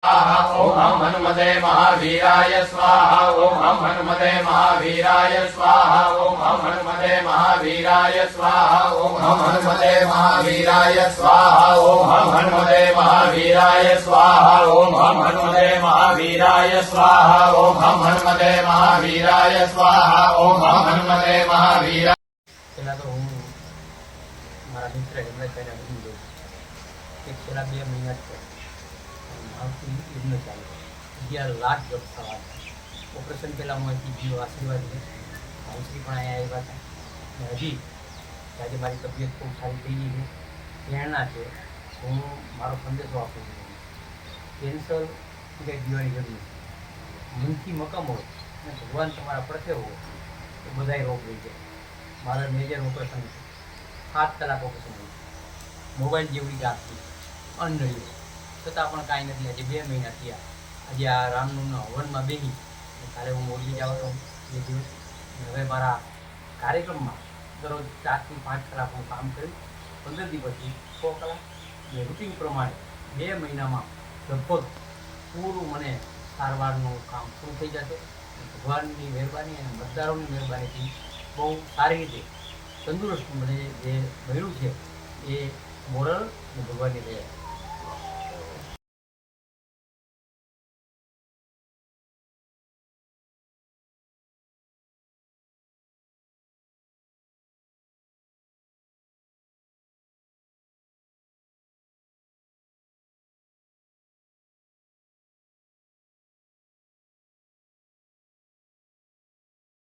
ओम हम हनुमते महावीराय स्वाहा। ओम हम हनुमते महावीराय स्वाहा। ओम हम हनुमते महावीराय स्वाहा। ओम हम हनुमते महावीराय स्वाहा। ओम हम हनुमते महावीराय स्वाहा। ओम हम हनुमते महावीराय स्वाहा। ओम हम हनुमते महावीराय स्वाहा। ओम हम हनुमते महावीराय। પહેલા તો હું મારા મિત્ર હિંમતભાઈને અભિનંદન દઉં કે છેલ્લા 2 મહિના મારું યુદ્ધ ચાલે 11 લાખ જપ થવા ઓપરેશન પહેલાં હું અહીંથી જીવ આશીર્વાદ છે ભાવશ્રી પણ અહીંયા આવ્યા હતા અને હજી આજે મારી તબિયત ખૂબ સારી થઈ ગઈ છે પ્રેરણા છે હું મારો સંદેશો આપું છું કેન્સર કંઈ દિવાળી જરૂર મનથી મકમ હોય અને ભગવાન તમારા પડખે હોય તો બધાય રોગ રહી જાય મારા મેજર ઓપરેશન 7 કલાક ઓપરેશન હોય મોબાઈલ જેવડી રાખી અનળ્યું છતાં પણ કાંઈ નથી આજે 2 મહિના થયા આજે આ રામનવમીના હવનમાં બેસી કાલે હું મોરબી જવાનો 2 દિવસ હવે મારા કાર્યક્રમમાં દરરોજ 4 થી 5 કલાક હું કામ કર્યું 15 દિવસથી 6 કલાક અને રૂટિન પ્રમાણે 2 મહિનામાં લગભગ પૂરું મને સારવારનું કામ પૂરું થઈ જશે ભગવાનની મહેરબાની અને મતદારોની મહેરબાનીથી બહુ સારી રીતે તંદુરસ્ત મને જે મળ્યું છે એ મોરલ અને ભગવાનની દયા